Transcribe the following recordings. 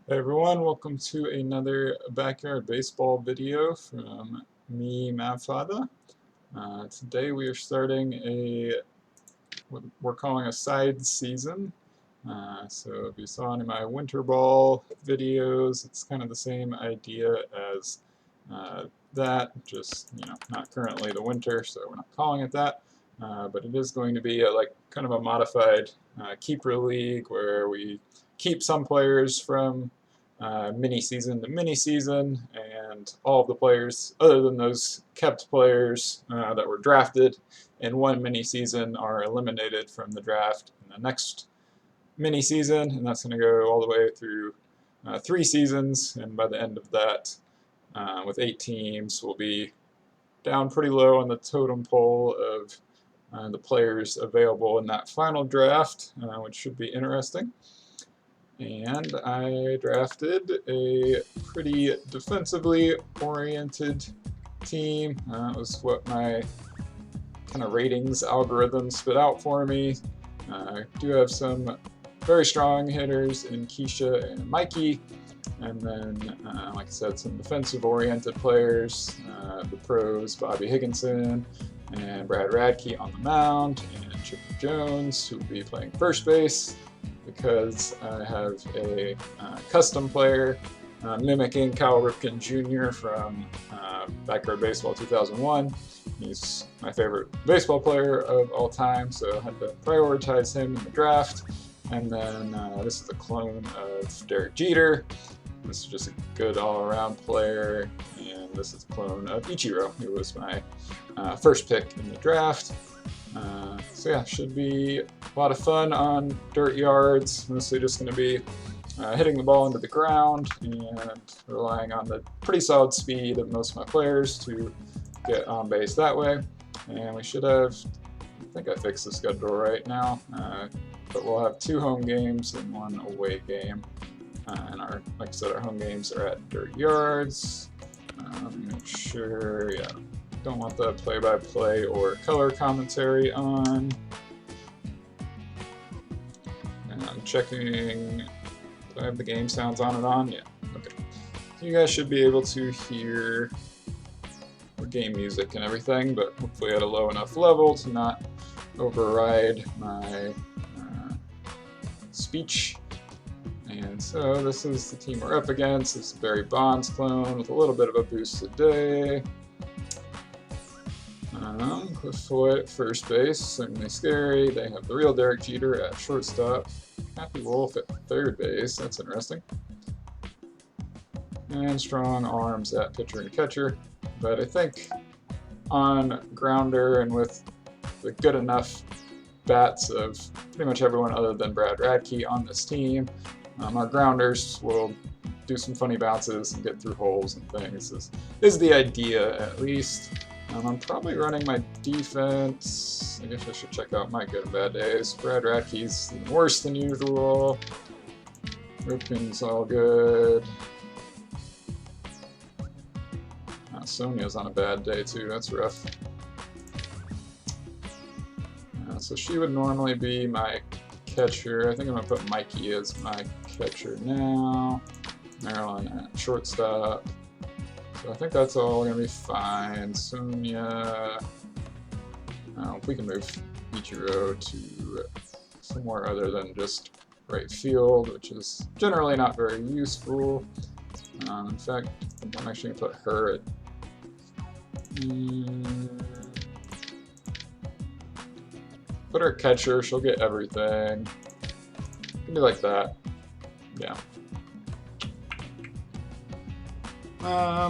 Hey everyone, welcome to another backyard baseball video from me, Mavfada. Today we are starting what we're calling a side season. So if you saw any of my winter ball videos, it's kind of the same idea as that, just not currently the winter, so we're not calling it that. But it is going to be like kind of a modified keeper league where we keep some players from mini-season to mini-season, and all of the players, other than those kept players that were drafted in one mini-season, are eliminated from the draft in the next mini-season, and that's going to go all the way through 3 seasons, and by the end of that, with 8 teams, we'll be down pretty low on the totem pole of the players available in that final draft, which should be interesting. And I drafted a pretty defensively oriented team. That was what my kind of ratings algorithm spit out for me. I do have some very strong hitters in Keisha and Mikey, and then, like I said, some defensive oriented players, the pros, Bobby Higginson and Brad Radke on the mound, and Chipper Jones, who will be playing first base, because I have a custom player mimicking Cal Ripken Jr. from Backyard Baseball 2001. He's my favorite baseball player of all time, so I had to prioritize him in the draft. And then this is a clone of Derek Jeter. This is just a good all-around player. And this is a clone of Ichiro, who was my first pick in the draft. So yeah, should be a lot of fun on dirt yards. Mostly just going to be hitting the ball into the ground and relying on the pretty solid speed of most of my players to get on base that way. And we should have, I think I fixed the schedule right now, but we'll have 2 home games and 1 away game. And like I said, our home games are at dirt yards. Make sure, yeah. Don't want the play-by-play or color commentary on. And I'm checking, do I have the game sounds on and on? Yeah, okay. So you guys should be able to hear the game music and everything, but hopefully at a low enough level to not override my speech. And so this is the team we're up against. This is Barry Bonds clone with a little bit of a boost today. Cliff Foy at first base, certainly scary. They have the real Derek Jeter at shortstop. Happy Wolf at third base, that's interesting. And strong arms at pitcher and catcher. But I think on grounder and with the good enough bats of pretty much everyone other than Brad Radke on this team, our grounders will do some funny bounces and get through holes and things, is the idea at least. I'm probably running my defense. I guess I should check out my good and bad days. Brad Radke's worse than usual. Ripken's all good. Sonia's on a bad day too, that's rough. So she would normally be my catcher. I think I'm going to put Mikey as my catcher now. Marilyn at shortstop. So I think that's all going to be fine. Sonia, we can move Ichiro to somewhere other than just right field, which is generally not very useful. In fact, I'm actually going to put her at... put her at catcher, she'll get everything. It can be like that. Yeah.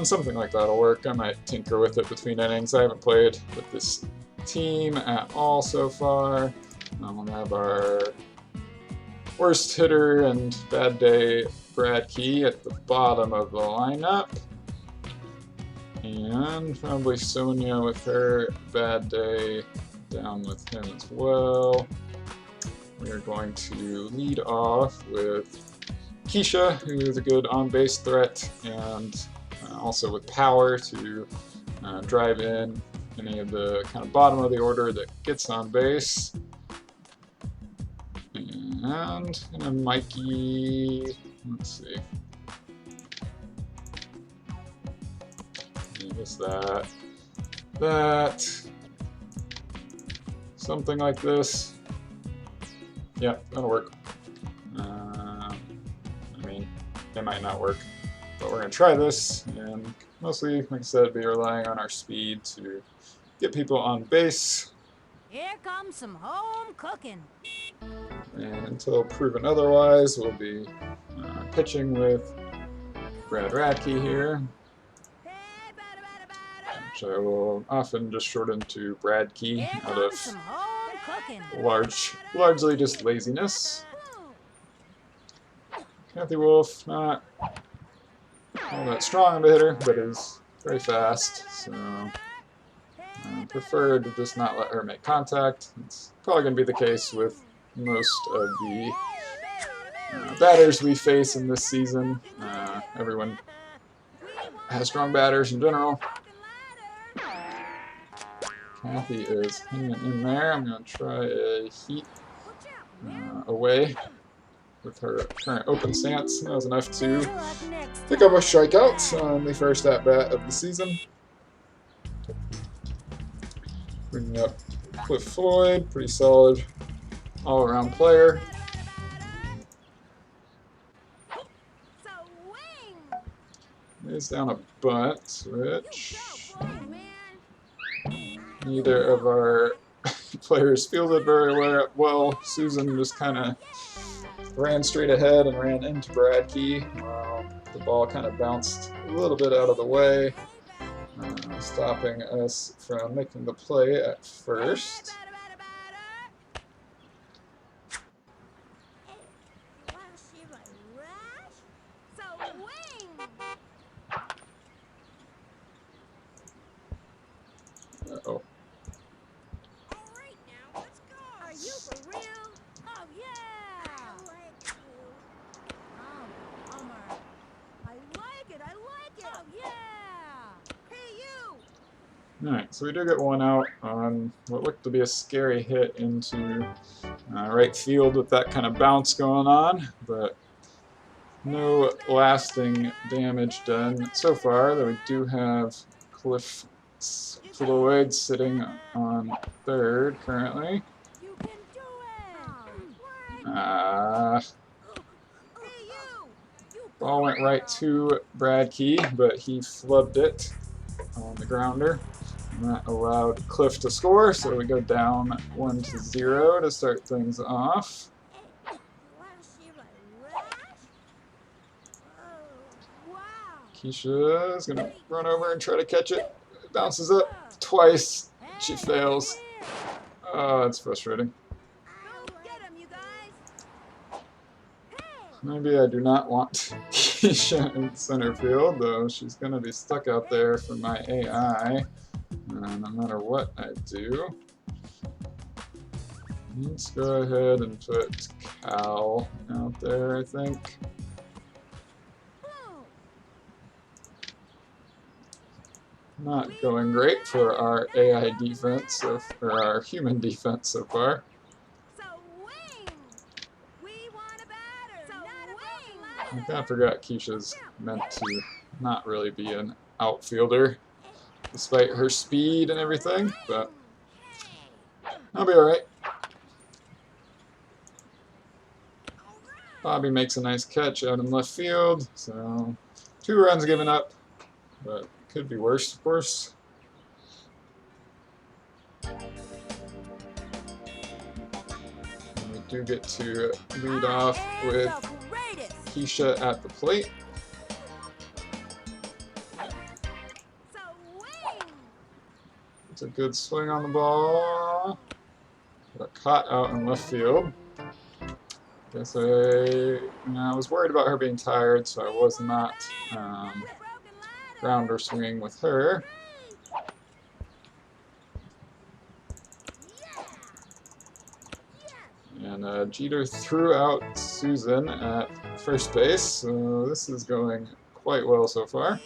Something like that'll work. I might tinker with it between innings. I haven't played with this team at all so far. We'll have our worst hitter and bad day Brad Key at the bottom of the lineup. And probably Sonia with her bad day down with him as well. We are going to lead off with Keisha, who is a good on-base threat, and also with power to drive in any of the kind of bottom of the order that gets on base. And Mikey, let's see, just that, something like this. Yeah, that'll work. I mean, it might not work, but we're gonna try this, and mostly, like I said, be relying on our speed to get people on base. Here comes some home cooking. And until proven otherwise, we'll be pitching with Brad Radke here, which I will often just shorten to Bradkey out of largely just laziness. Kathy Wolf, not all that strong of a hitter, but is very fast, so I prefer to just not let her make contact. It's probably going to be the case with most of the batters we face in this season. Everyone has strong batters in general. Kathy is hanging in there. I'm going to try a heat away with her current open stance. That was enough to pick up a strikeout on the first at-bat of the season. Bringing up Cliff Floyd, pretty solid all-around player. He's down a bunt, which neither of our players fielded very well. Susan just kind of ran straight ahead and ran into Bradkey while the ball kind of bounced a little bit out of the way, stopping us from making the play at first. Uh-oh. Are you for real? Oh yeah! I like you. Bummer. I like it. Oh yeah! Hey you! Alright, so we do get one out on what looked to be a scary hit into right field with that kind of bounce going on, but no lasting damage done so far, though we do have Cliff Floyd sitting on third currently. You can do it! Ball went right to Bradkey, but he flubbed it on the grounder. And that allowed Cliff to score, so we go down 1-0 to start things off. Keisha is going to run over and try to catch it. It bounces up twice. She fails. Oh, that's frustrating. Maybe I do not want Keisha in center field, though she's going to be stuck out there for my AI, no matter what I do. Let's go ahead and put Cal out there, I think. Not going great for our AI defense, or our human defense so far. I kind of forgot Keisha's meant to not really be an outfielder, despite her speed and everything, but I'll be alright. Bobby makes a nice catch out in left field, so 2 runs given up, but could be worse, of course. And we do get to lead off with Keisha at the plate. It's a good swing on the ball. Got caught out in left field. Guess I was worried about her being tired, so I was not grounder swinging with her. And Jeter threw out Susan at first base, so this is going quite well so far.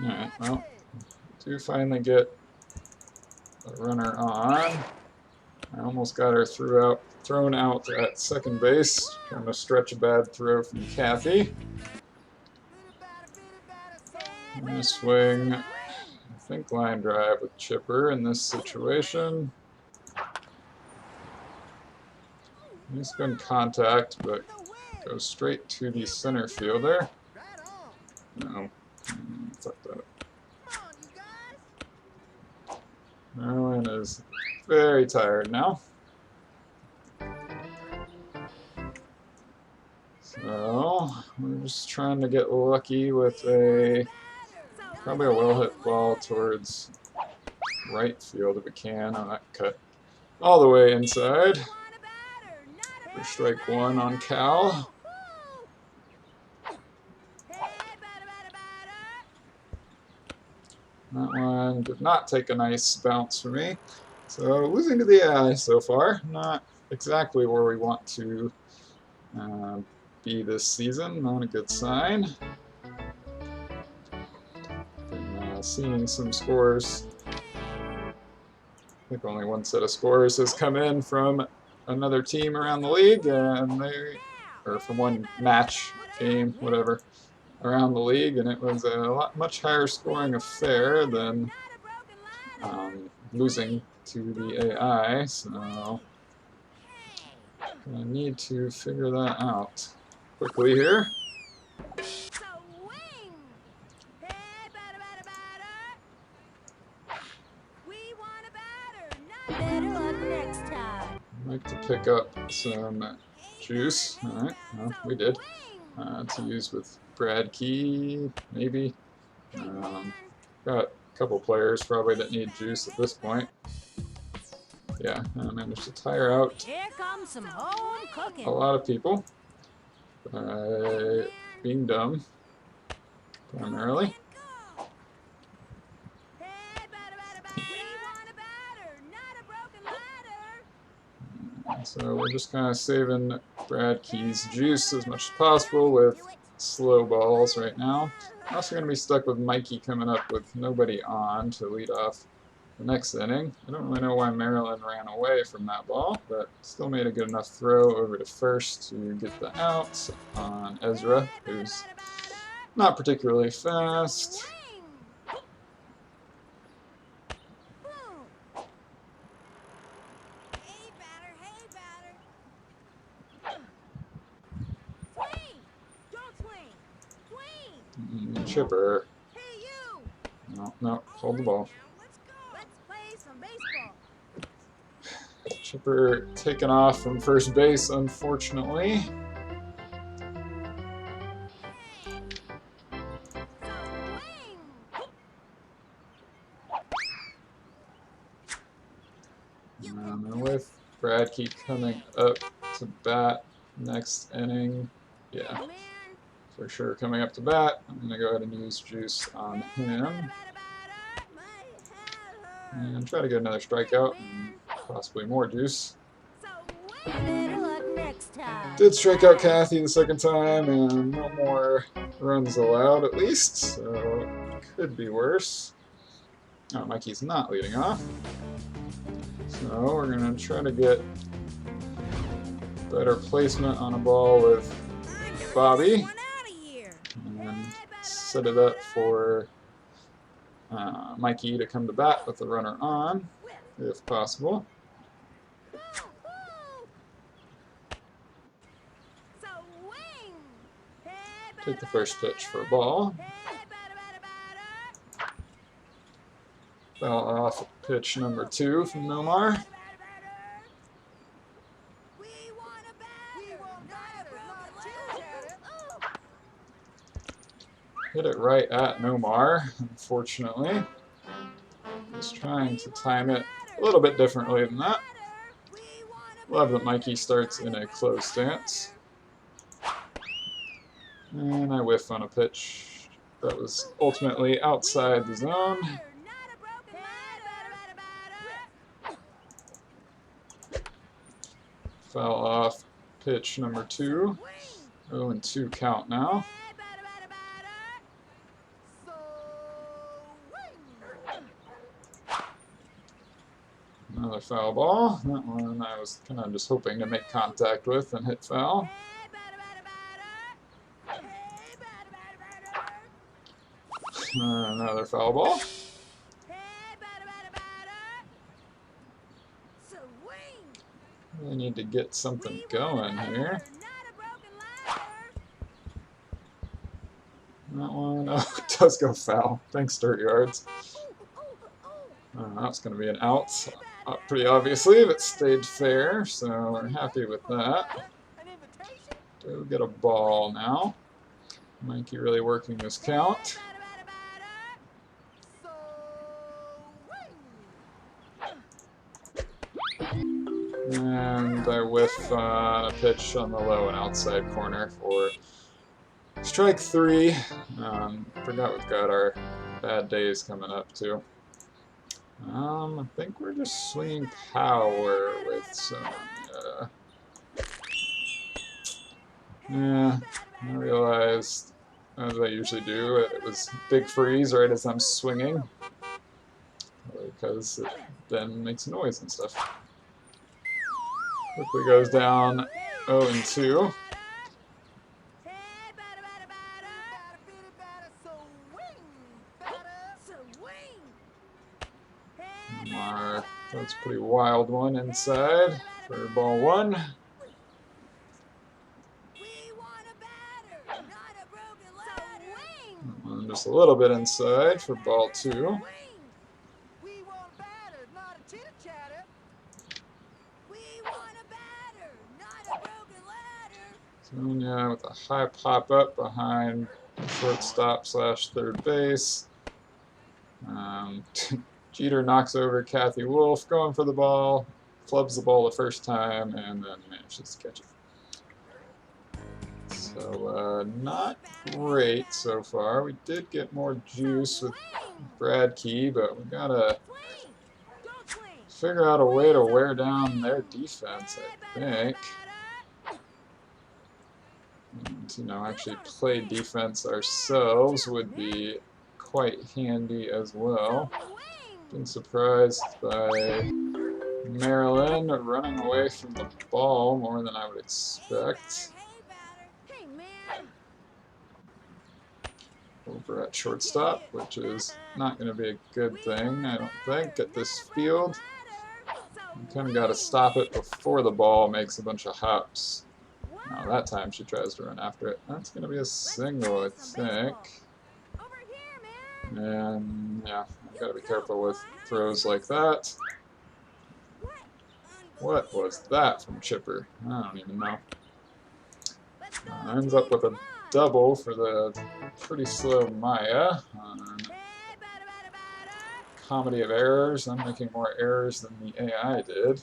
Alright, well, do finally get a runner on. I almost got her thrown out at second base, trying to stretch a bad throw from Kathy. I'm going to swing, I think, line drive with Chipper in this situation. He's been contact, but goes straight to the center fielder. No, fuck that. Marilyn is very tired now. So, we're just trying to get lucky with probably a well-hit ball towards right field if we can on that cut all the way inside. For strike one on Cal. That one did not take a nice bounce for me. So losing to the AI so far. Not exactly where we want to be this season. Not a good sign. Been seeing some scores. I think only one set of scores has come in from another team around the league, and or from one match, game, whatever, around the league, and it was a much higher scoring affair than losing to the AI, so I need to figure that out quickly here. I'd like to pick up some juice. Alright, well, we did. To use with Brad Key, maybe. Got a couple players probably that need juice at this point. Yeah, I managed to tire out Here comes some home cooking. a lot of people by being dumb, primarily. So we're just kind of saving Brad Key's juice as much as possible with slow balls right now. I'm also going to be stuck with Mikey coming up with nobody on to lead off the next inning. I don't really know why Maryland ran away from that ball, but still made a good enough throw over to first to get the out on Ezra, who's not particularly fast. Chipper. No, hold the ball. Chipper taken off from first base, unfortunately. And with Brad Key coming up to bat next inning, yeah, for sure coming up to bat, I'm going to go ahead and use juice on him. And try to get another strikeout and possibly more juice. Did strike out Kathy the second time, and no more runs allowed at least, so it could be worse. Oh, Mikey's not leading off. So we're going to try to get better placement on a ball with Bobby. And set it up for Mikey to come to bat with the runner on, if possible. Take the first pitch for a ball. Foul off pitch number 2 from Nomar. Hit it right at Nomar, unfortunately. Just trying to time it a little bit differently than that. Love that Mikey starts in a closed stance. And I whiff on a pitch that was ultimately outside the zone. Foul off pitch number 2. 0-2 count now. Another foul ball. That one I was kind of just hoping to make contact with and hit foul. Another foul ball. Really need to get something going here. That one, oh, it does go foul. Thanks, Dirt Yards. That's going to be an out, pretty obviously, if it stayed fair, so we're happy with that. Do get a ball now. Mikey really working this count. And I whiff on a pitch on the low and outside corner for strike 3. Forgot we've got our bad days coming up too. I think we're just swinging power with some. Yeah, I realized, as I usually do, it was big freeze right as I'm swinging, because it then makes noise and stuff. Quickly goes down 0-2. That's a pretty wild one inside for ball 1. And just a little bit inside for ball 2. Sonia with a high pop up behind shortstop / third base. Jeter knocks over Kathy Wolf, going for the ball, flubs the ball the first time, and then manages to catch it. So, not great so far. We did get more juice with Brad Key, but we gotta figure out a way to wear down their defense, I think. And, you know, actually play defense ourselves would be quite handy as well. Been surprised by Maryland running away from the ball more than I would expect. Over at shortstop, which is not going to be a good thing, I don't think, at this field. You kind of got to stop it before the ball makes a bunch of hops. Now that time she tries to run after it. That's going to be a single, I think. And yeah, I've got to be careful with throws like that. What was that from Chipper? I don't even know. Ends up with a double for the pretty slow Maya. Comedy of errors. I'm making more errors than the AI did.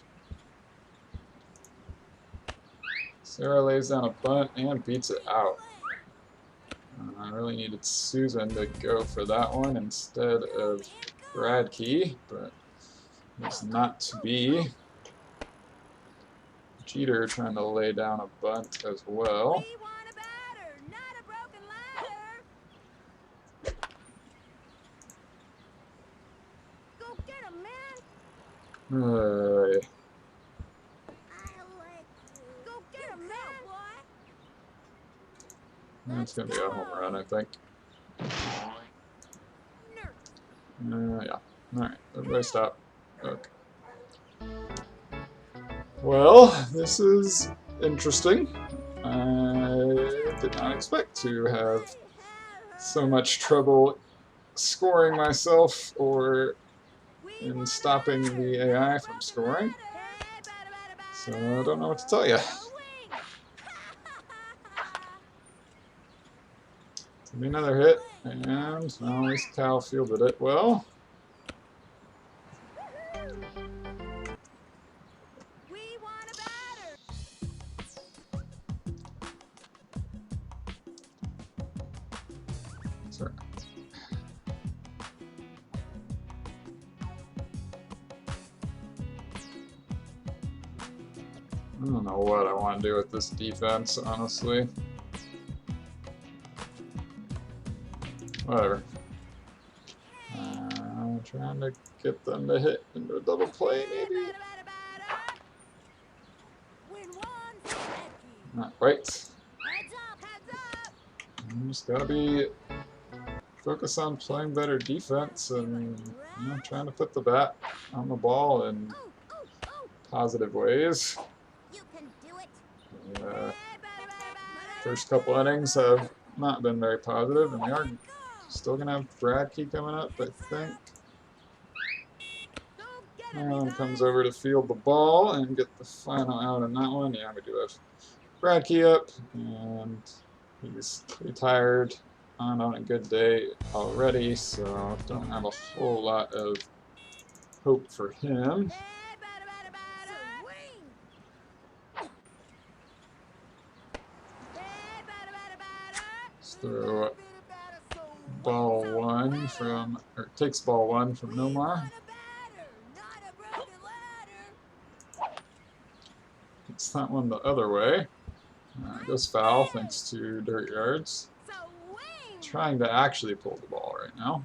Sarah lays down a bunt and beats it out. I really needed Susan to go for that one instead of Brad Key, but it's not to be. Jeter trying to lay down a bunt as well. That's going to be a home run, I think. Yeah. Alright, everybody stop. Okay. Well, this is interesting. I did not expect to have so much trouble scoring myself or in stopping the AI from scoring. So I don't know what to tell you. Give me another hit, and well, at least Cal fielded it well. Sorry. I don't know what I want to do with this defense, honestly. Whatever. Trying to get them to hit into a double play, maybe. Not quite. I'm just gotta be focus on playing better defense and trying to put the bat on the ball in positive ways. The first couple innings have not been very positive, and we are still gonna have Bradkey coming up, I think. Maryland comes over to field the ball and get the final out on that one. Yeah, we do have Bradkey up, and he's pretty tired on a good day already, so don't have a whole lot of hope for him. Let's throw ball one from, or takes ball one from Nomar. It's that one the other way. Goes foul thanks to Dirt Yards. Trying to actually pull the ball right now.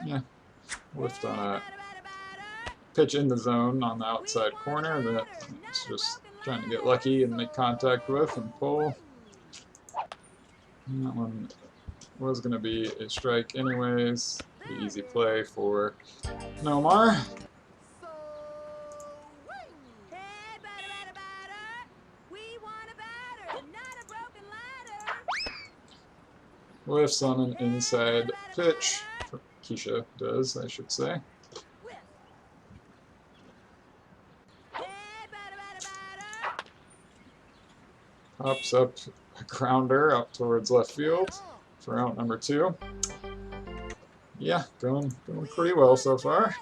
Yeah, whiffed on a pitch in the zone on the outside corner that it's just trying to get lucky and make contact with and pull. And that one was going to be a strike anyways. Pretty easy play for Nomar. Whiffs on an inside pitch. Keisha does, I should say. Pops up a grounder out towards left field for out number 2. Yeah, going pretty well so far.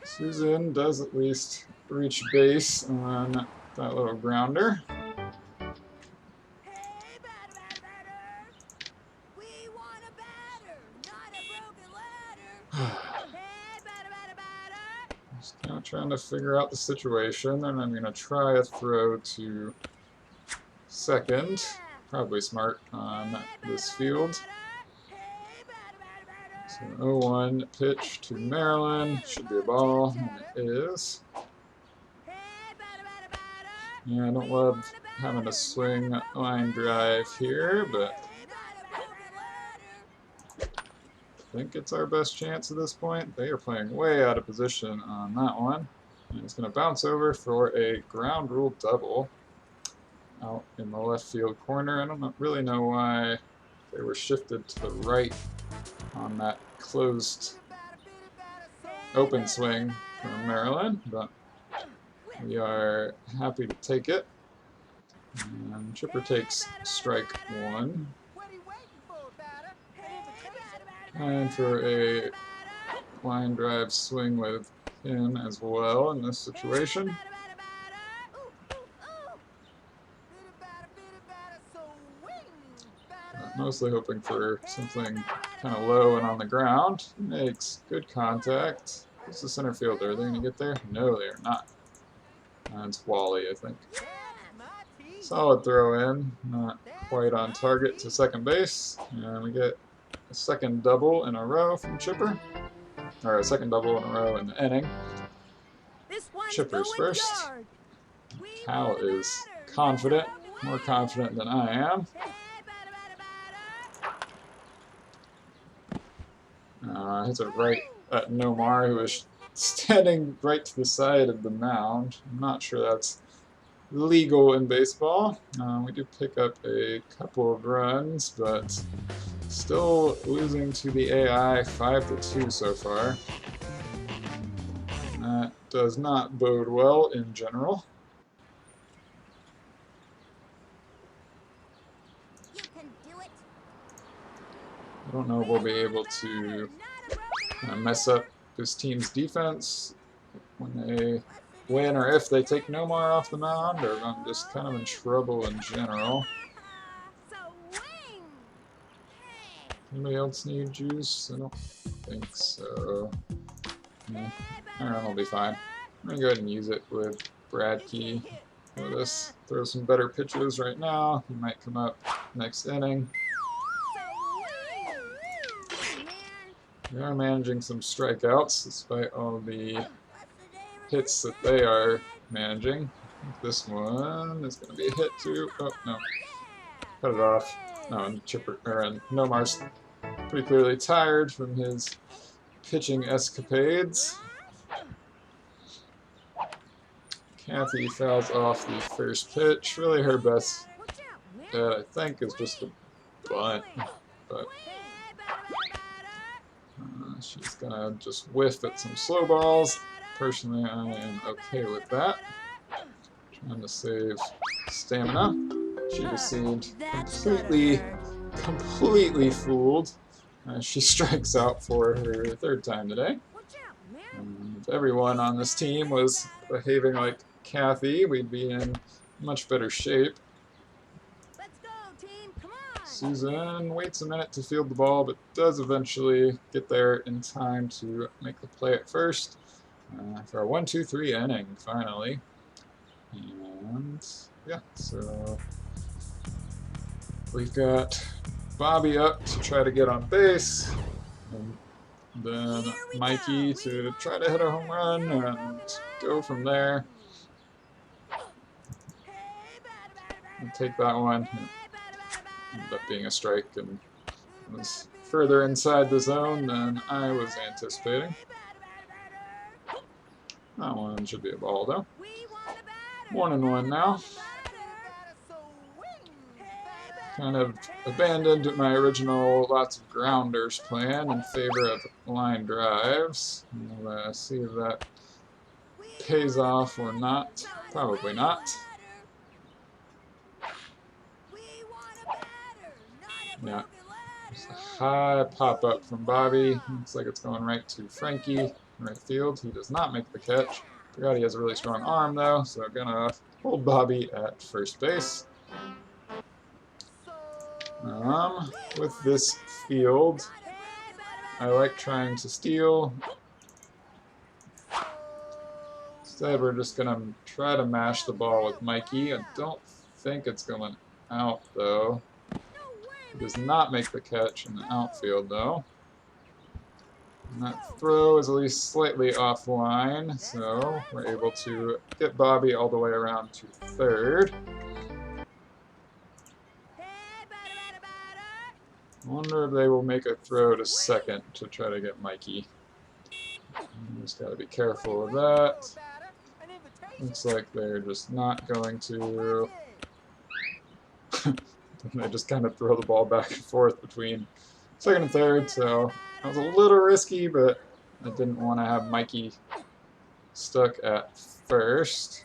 Susan does at least reach base on that little grounder. Just kind of trying to figure out the situation, and I'm going to try a throw to second. Probably smart on this field. So 0-1 pitch to Maryland. Should be a ball, and it is. Yeah, I don't love having to swing line drive here, but I think it's our best chance at this point. They are playing way out of position on that one. And it's going to bounce over for a ground rule double out in the left field corner. I don't really know why they were shifted to the right on that closed open swing from Maryland, but we are happy to take it. And Chipper takes strike 1. And for a line drive swing with him as well in this situation. Mostly hoping for something kind of low and on the ground. Makes good contact. Who's the center fielder? Are they going to get there? No, they are not. It's Wally, I think. Solid throw in. Not quite on target to second base. And we get a second double in a row from Chipper. Or a second double in a row in the inning. Chipper's first. Cal is confident. More confident than I am. Hits it right at Nomar, who is standing right to the side of the mound. I'm not sure that's legal in baseball. We do pick up a couple of runs, but still losing to the AI 5-2 so far. That does not bode well in general. I don't know if we'll be able to mess up this team's defense when they when or if they take Nomar off the mound, or if I'm just kind of in trouble in general. Anybody else need juice? I don't think so. Yeah. Alright, I'll be fine. I'm gonna go ahead and use it with Bradkey for this. Throw some better pitches right now. He might come up next inning. They are managing some strikeouts despite all the hits that they are managing. I think this one is going to be a hit too. Oh, no. Cut it off. No, and Nomar's pretty clearly tired from his pitching escapades. Kathy fouls off the first pitch. Really her best bet, I think, is just a bunt. But she's going to just whiff at some slow balls. Personally, I am okay with that. Trying to save stamina. She just seemed completely fooled. She strikes out for her third time today. If everyone on this team was behaving like Kathy, we'd be in much better shape. Susan waits a minute to field the ball, but does eventually get there in time to make the play at first for a 1-2-3 inning, finally. And yeah, so we've got Bobby up to try to get on base, and then Mikey to try to hit a home run and go from there. And take that one. Ended up being a strike and was further inside the zone than I was anticipating. That one should be a ball though. 1-1 now. Kind of abandoned my original lots of grounders plan in favor of line drives. We'll see if that pays off or not. Probably not. Yeah. There's a high pop-up from Bobby. Looks like it's going right to Frankie, right field. He does not make the catch. Forgot he has a really strong arm, though, so I'm going to hold Bobby at first base. With this field, I like trying to steal. Instead, we're just going to try to mash the ball with Mikey. I don't think it's going out, though. He does not make the catch in the outfield, though. And that throw is at least slightly offline, so we're able to get Bobby all the way around to third. I wonder if they will make a throw to second to try to get Mikey. Just got to be careful of that. Looks like they're just not going to. They just kind of throw the ball back and forth between second and third, so that was a little risky, but I didn't want to have Mikey stuck at first.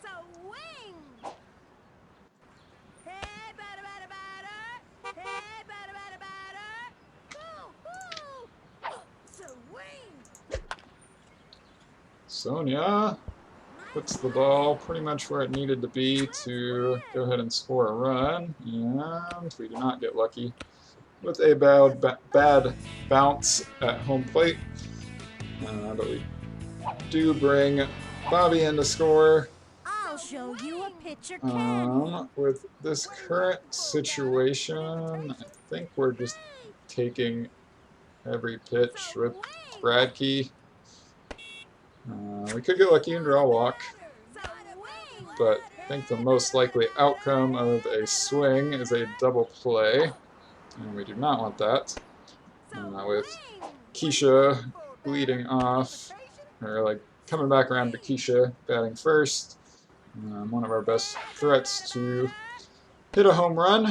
Sonia puts the ball pretty much where it needed to be to go ahead and score a run, and we do not get lucky with a bad bounce at home plate, but we do bring Bobby in to score. I'll show you a pitcher can. With this current situation, I think we're just taking every pitch with Bradkey. We could get lucky and draw a walk, but I think the most likely outcome of a swing is a double play, and we do not want that. With Keisha leading off, or like coming back around to Keisha batting first, one of our best threats to hit a home run,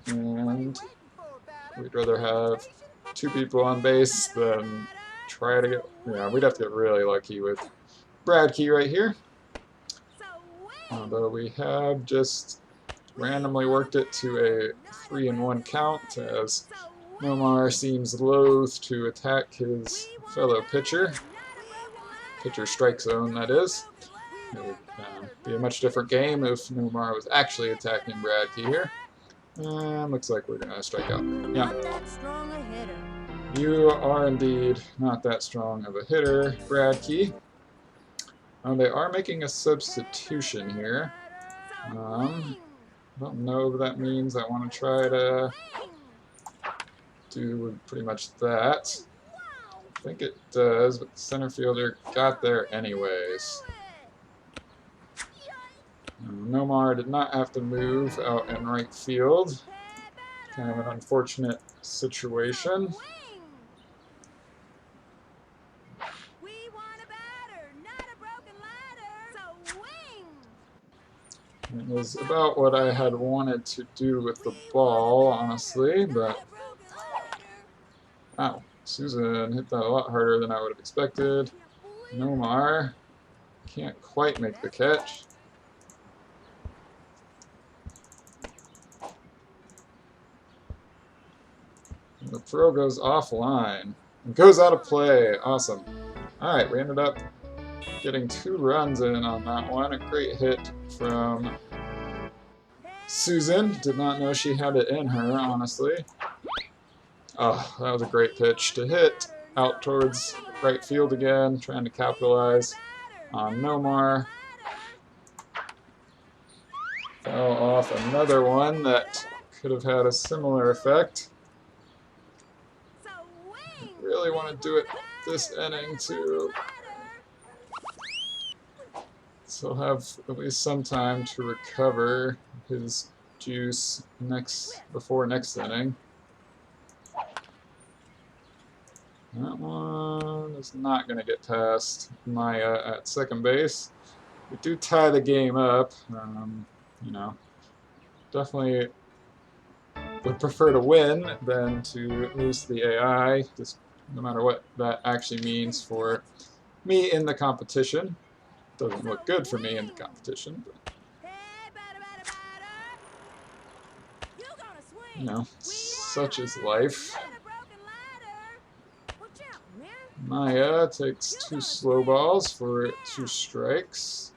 and we'd rather have two people on base than try to get, we'd have to get really lucky with Bradkey right here. Although we have just randomly worked it to a 3-1 count, as Nomar seems loath to attack his fellow pitcher. Pitcher strike zone, that is. It would be a much different game if Nomar was actually attacking Bradkey here. And looks like we're going to strike out. Yeah. Not that strong a hitter. You are indeed not that strong of a hitter, Bradkey. They are making a substitution here. Don't know if that means I want to try to do pretty much that. I think it does, but the center fielder got there anyways. Nomar did not have to move out in right field. Kind of an unfortunate situation. It was about what I had wanted to do with the ball, honestly, but... Wow, Susan hit that a lot harder than I would have expected. Nomar can't quite make the catch. And the throw goes offline. It goes out of play. Awesome. Alright, we ended up getting 2 runs in on that one. A great hit from Susan. Did not know she had it in her, honestly. Oh, that was a great pitch to hit out towards right field again, trying to capitalize on Nomar. Fell off another one that could have had a similar effect. I really want to do it this inning too. So he'll have at least some time to recover his juice before next inning. That one is not going to get past Maya at second base. We do tie the game up. You know, definitely would prefer to win than to lose the AI, just no matter what that actually means for me in the competition. Doesn't look good for me in the competition, but you know, such is life. Maya takes 2 slow balls for 2 strikes.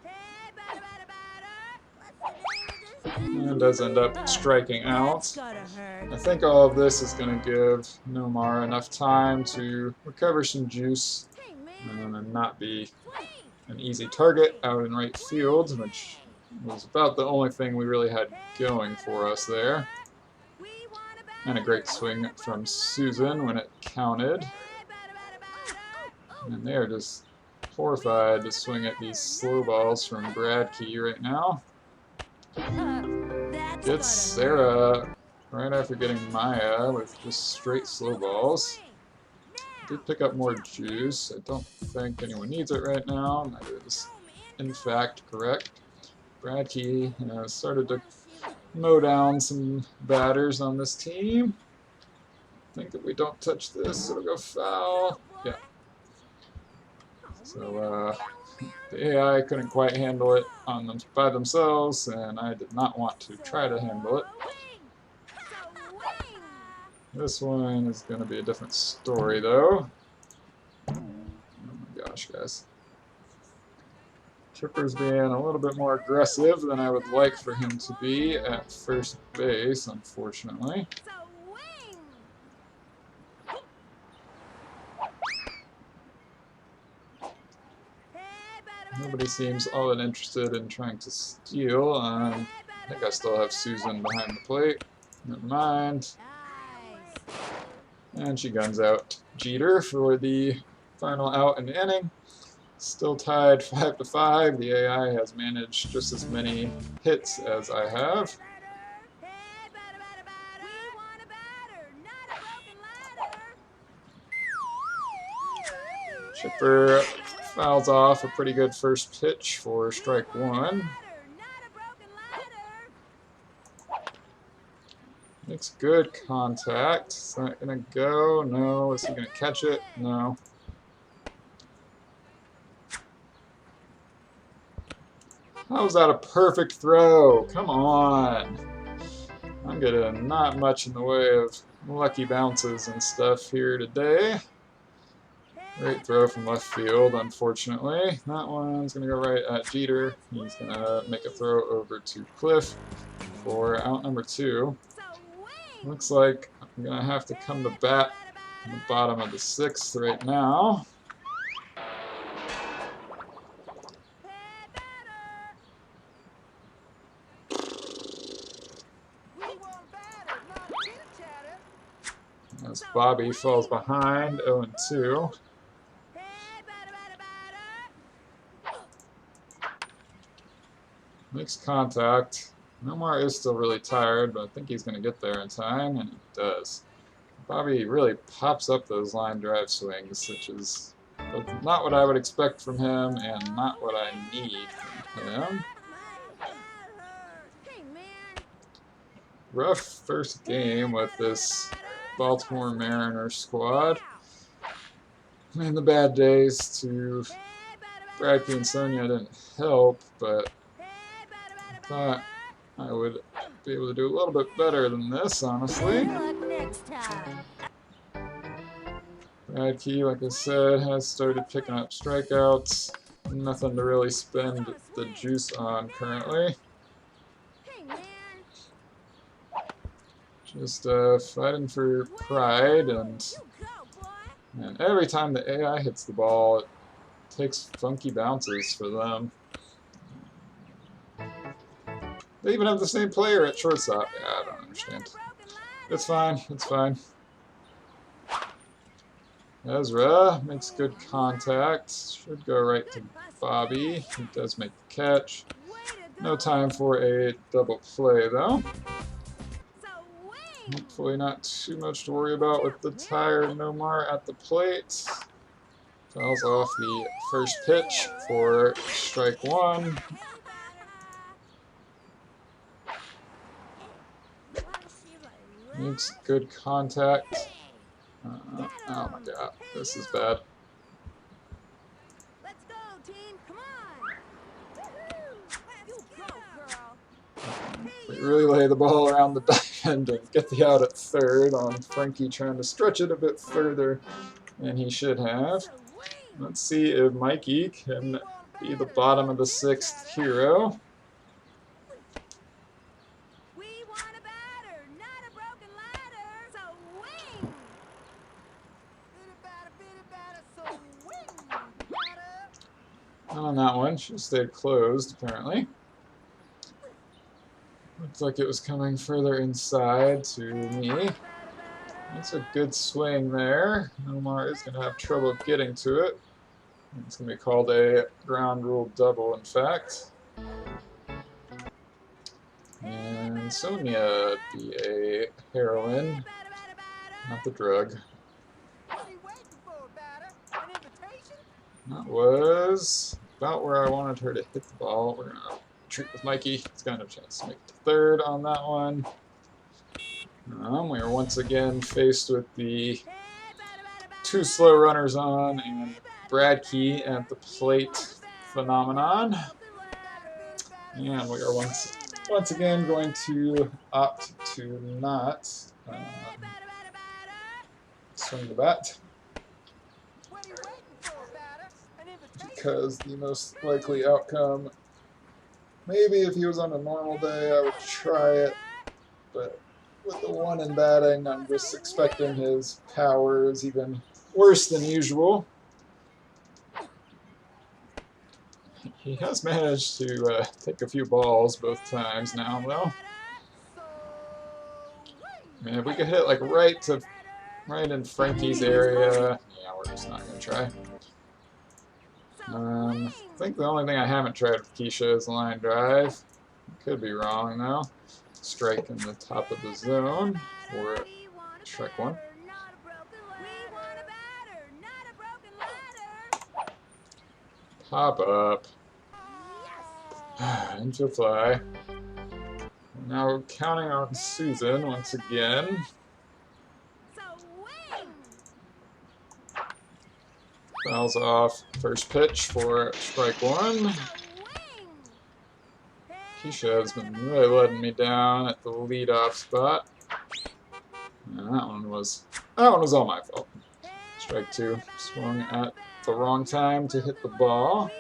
And does end up striking out. I think all of this is going to give Nomar enough time to recover some juice and not be an easy target out in right field, which was about the only thing we really had going for us there. And a great swing from Susan when it counted. And they're just horrified to swing at these slow balls from Bradkey right now. Gets Sarah right after getting Maya with just straight slow balls. Did pick up more juice. I don't think anyone needs it right now. That is, in fact, correct. Bradkey started to mow down some batters on this team. I think if we don't touch this, it'll go foul. Yeah. So the AI couldn't quite handle it by themselves, and I did not want to try to handle it. This one is going to be a different story, though. Oh my gosh, guys. Chipper's being a little bit more aggressive than I would like for him to be at first base, unfortunately. Nobody seems all that interested in trying to steal. I think I still have Susan behind the plate. Never mind. And she guns out Jeter for the final out in the inning. Still tied 5-5. The AI has managed just as many hits as I have. Chipper fouls off a pretty good first pitch for strike 1. Makes good contact. Is that going to go? No. Is he going to catch it? No. How was that a perfect throw? Come on. I'm getting not much in the way of lucky bounces and stuff here today. Great throw from left field, unfortunately. That one's going to go right at Jeter. He's going to make a throw over to Cliff for out number 2. Looks like I'm going to have to come to bat in the bottom of the 6th right now. As Bobby falls behind, 0-2. Makes contact. Nomar is still really tired, but I think he's going to get there in time, and he does. Bobby really pops up those line drive swings, which is not what I would expect from him and not what I need from him. Rough first game with this Baltimore Mariners squad. I mean, the bad days to Bradkey and Sonia didn't help, but I thought I would be able to do a little bit better than this, honestly. Bradkey, like I said, has started picking up strikeouts. Nothing to really spend the juice on currently. Just fighting for pride, and every time the AI hits the ball, it takes funky bounces for them. They even have the same player at shortstop. Yeah, I don't understand. It's fine. It's fine. Ezra makes good contact. Should go right to Bobby. He does make the catch. No time for a double play, though. Hopefully not too much to worry about with the tired Nomar at the plate. Fouls off the first pitch for strike 1. Makes good contact. Oh my god, this is bad. Let's go, team. Come on. We really lay the ball around the diamond and get the out at third on Frankie trying to stretch it a bit further than he should have. Let's see if Mikey can be the bottom of the 6th hero. On that one, she stayed closed, apparently. Looks like it was coming further inside to me. That's a good swing there. Nomar is going to have trouble getting to it. It's going to be called a ground rule double, in fact. And Sonia be a heroine, not the drug. That was about where I wanted her to hit the ball. We're going to treat with Mikey. He's got no chance to make it to third on that one. We are once again faced with the 2 slow runners on and Bradkey at the plate phenomenon. And we are once again going to opt to not swing the bat, because the most likely outcome, maybe if he was on a normal day I would try it, but with the 1 in batting, I'm just expecting his power is even worse than usual. He has managed to take a few balls both times now, though. I mean, if we could hit like right in Frankie's area, yeah, we're just not going to try. I think the only thing I haven't tried with Keisha is line drive. Could be wrong, though. Strike in the top of the zone for strike 1. Pop up. Into fly. Now we're counting on Susan once again. Fouls off first pitch for strike 1. Keisha has been really letting me down at the leadoff spot. And that one was all my fault. Strike two. Swung at the wrong time to hit the ball.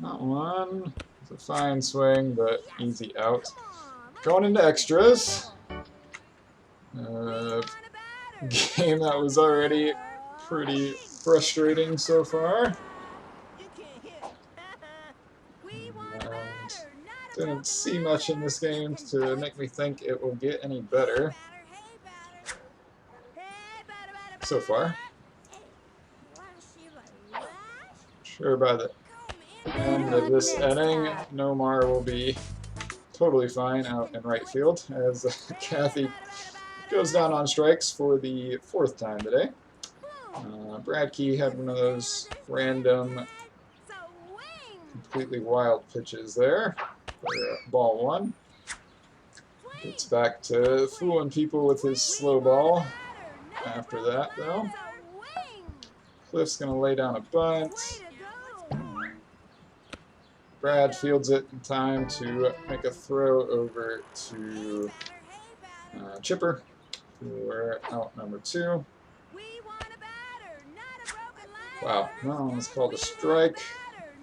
That one. It's a fine swing, but easy out. Going into extras. Game that was already pretty frustrating so far. And didn't see much in this game to make me think it will get any better so far. Sure, by the end of this inning, Nomar will be totally fine out in right field as Kathy goes down on strikes for the 4th time today. Brad Key had one of those random, completely wild pitches there for ball 1. Gets back to fooling people with his slow ball after that, though. Cliff's going to lay down a bunt. Brad fields it in time to make a throw over to Chipper for out number 2. Wow, that one was called a strike.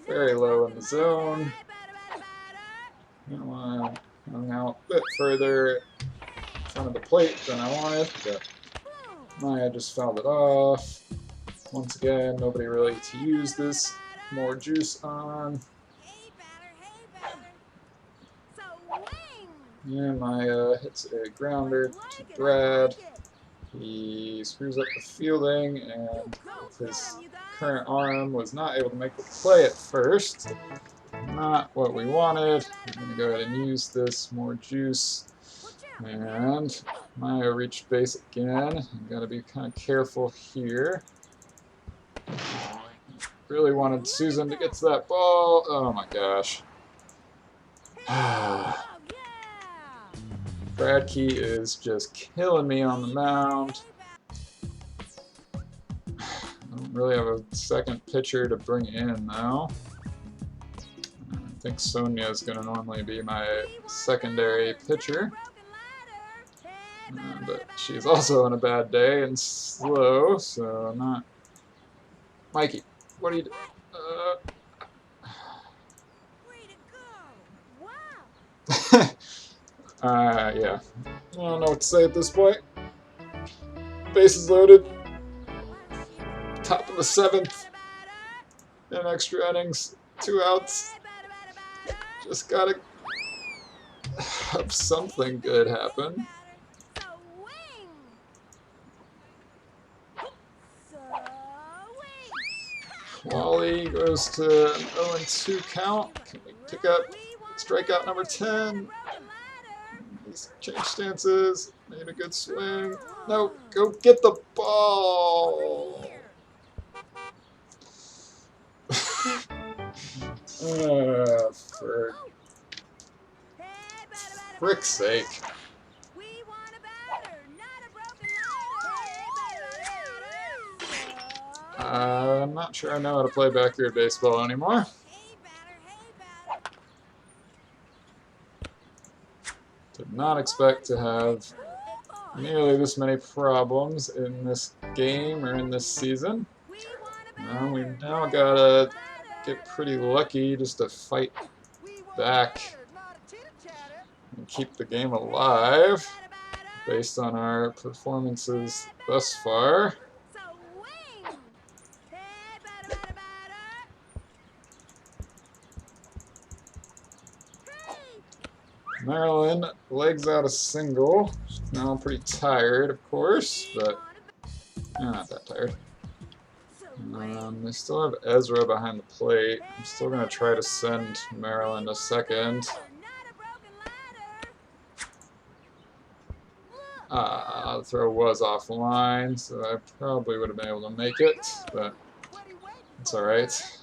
Very low in the zone. That one hung out a bit further in front of the plate than I wanted, but Maya just fouled it off. Once again, nobody really to use this more juice on. And Maya hits a grounder to Brad. He screws up the fielding, and with his current arm was not able to make the play at first. Not what we wanted. I'm going to go ahead and use this more juice. And Maya reached base again. I've got to be kind of careful here. Really wanted Susan to get to that ball. Oh my gosh. Brad Key is just killing me on the mound. I don't really have a second pitcher to bring in though. I think Sonia is going to normally be my secondary pitcher. But she's also on a bad day and slow, so I'm not... Mikey, what are you doing? Yeah. I don't know what to say at this point. Bases loaded. Top of the 7th. In extra innings. 2 outs. Just gotta have something good happen. Wally goes to an 0-2 count. Can we pick up strikeout number 10? He's changed stances, made a good swing. No, go get the ball! For frick's sake. I'm not sure I know how to play backyard baseball anymore. Did not expect to have nearly this many problems in this game or in this season. We've now got to get pretty lucky just to fight back and keep the game alive based on our performances thus far. Marilyn legs out a single. She's now pretty tired, of course, but not that tired. They still have Ezra behind the plate. I'm still going to try to send Marilyn to second. The throw was offline, so I probably would have been able to make it, but it's alright.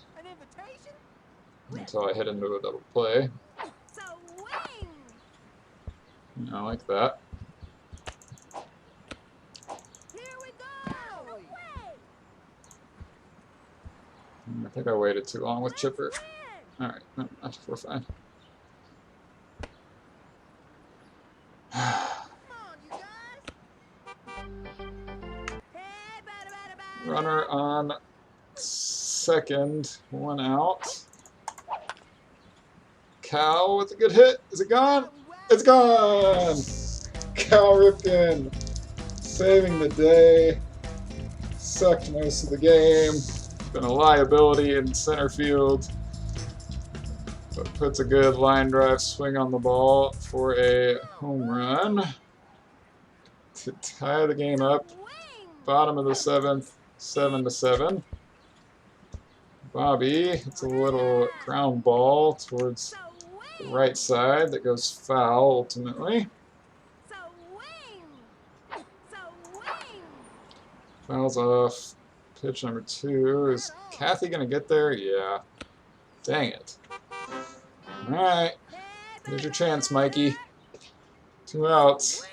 Until I hit into a double play. I like that. I think I waited too long with Chipper. Alright, no, we're fine. Runner on second, 1 out. Cal with a good hit. Is it gone? It's gone! Cal Ripken saving the day. Sucked most of the game. Been a liability in center field. But puts a good line drive swing on the ball for a home run to tie the game up. Bottom of the 7th, 7-7. Bobby hits a little ground ball towards the right side that goes foul ultimately. Fouls off. Pitch number 2. Is Kathy going to get there? Yeah. Dang it. Alright. Here's your chance, Mikey. 2 outs.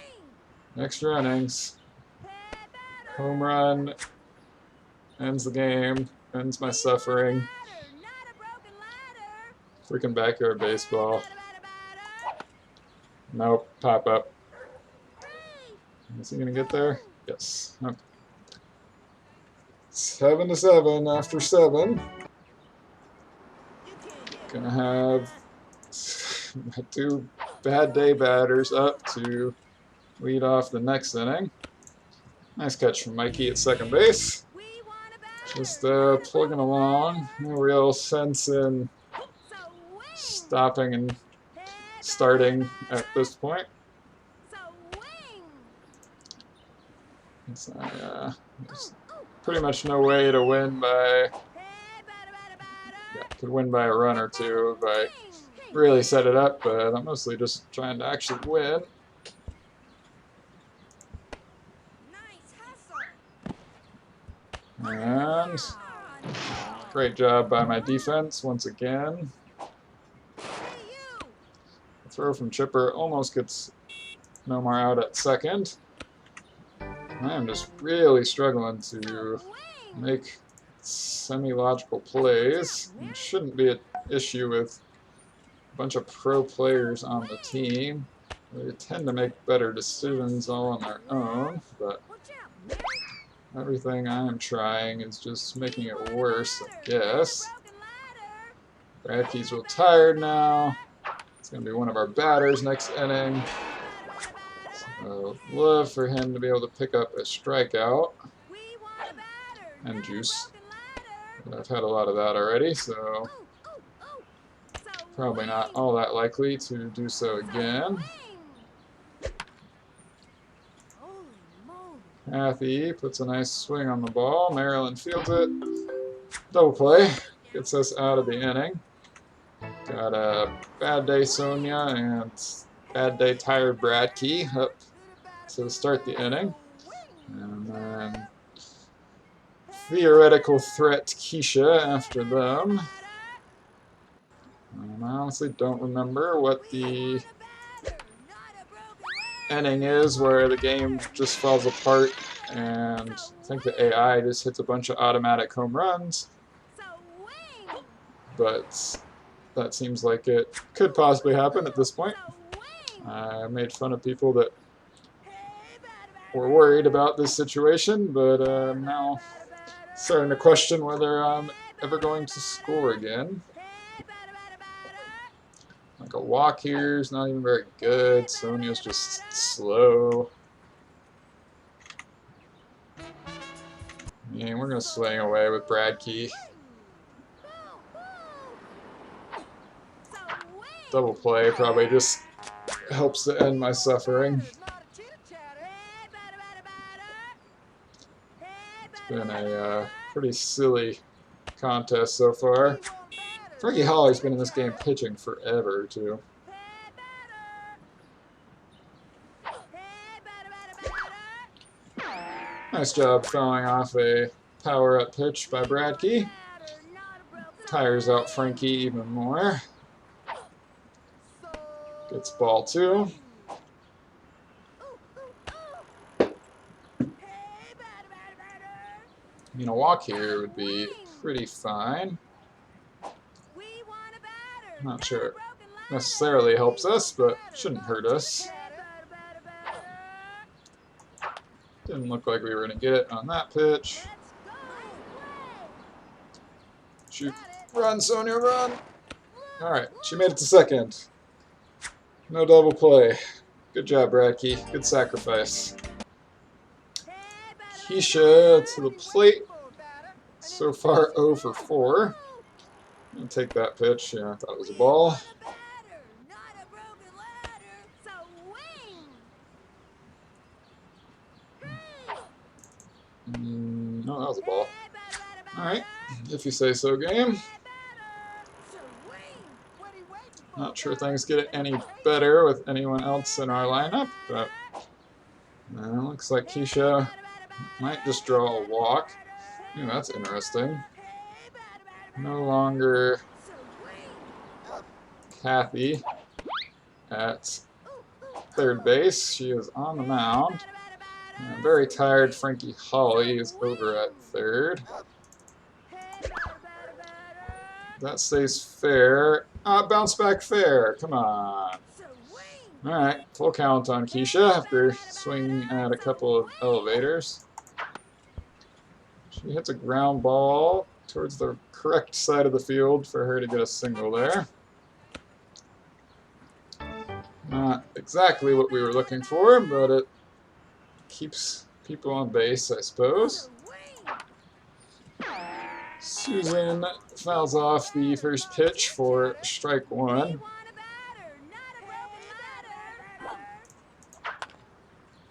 Extra innings. Home run. Ends the game. Ends my suffering. Freaking backyard baseball. Nope. Pop up. Is he going to get there? Yes. Okay. 7-7 after 7. Gonna have my 2 bad day batters up to lead off the next inning. Nice catch from Mikey at second base. Just plugging along. No real sense in stopping and starting at this point. There's pretty much no way to win by... Yeah, could win by a run or two if I really set it up, but I'm mostly just trying to actually win. And great job by my defense once again. The throw from Chipper almost gets Nomar out at second. I am just really struggling to make semi-logical plays. It shouldn't be an issue with a bunch of pro players on the team. They tend to make better decisions all on their own, but everything I am trying is just making it worse, I guess. Bradkey's real tired now. It's going to be one of our batters next inning. So, love for him to be able to pick up a strikeout and juice. But I've had a lot of that already, so probably not all that likely to do so again. Kathy puts a nice swing on the ball. Maryland fields it. Double play. Gets us out of the inning. Got a bad day Sonia and bad day tired Bradkey up to start the inning. And then theoretical threat Keisha after them. And I honestly don't remember what the inning is where the game just falls apart and I think the AI just hits a bunch of automatic home runs. But that seems like it could possibly happen at this point. I made fun of people that were worried about this situation, but I'm now starting to question whether I'm ever going to score again. Like a walk here is not even very good. Sonia's just slow. And we're going to swing away with Bradkey. Double play probably just helps to end my suffering. It's been a pretty silly contest so far. Frankie Holly's been in this game pitching forever, too. Nice job throwing off a power-up pitch by Bradkey. Tires out Frankie even more. Gets ball 2. You know, walk here would be pretty fine. Not sure it necessarily helps us, but shouldn't hurt us. Didn't look like we were going to get it on that pitch. Shoot. Run, Sonia, run! Alright, she made it to second. No double play. Good job, Radke. Good sacrifice. Keisha to the plate. So far, 0 for 4. I'm going to take that pitch. Yeah, I thought it was a ball. No, that was a ball. Alright, if you say so, game. Not sure things get any better with anyone else in our lineup, but looks like Keisha might just draw a walk. Ooh, that's interesting. No longer Kathy at third base. She is on the mound. Very tired Frankie Holly is over at third. That stays fair. Bounce back fair. Come on. Alright, full count on Keisha after swinging at a couple of elevators. She hits a ground ball towards the correct side of the field for her to get a single there. Not exactly what we were looking for, but it keeps people on base, I suppose. Susan fouls off the first pitch for strike one.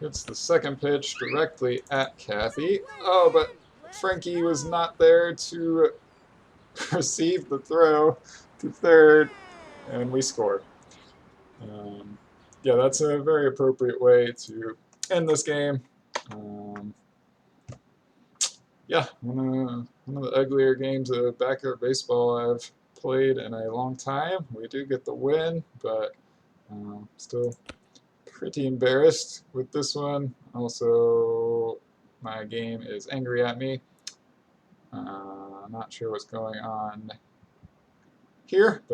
Hits the second pitch directly at Kathy. Oh, but Frankie was not there to receive the throw to third, and we scored. Yeah, that's a very appropriate way to end this game. Yeah, one of the uglier games of backyard baseball I've played in a long time. We do get the win, but still pretty embarrassed with this one. Also, my game is angry at me. Not sure what's going on here, but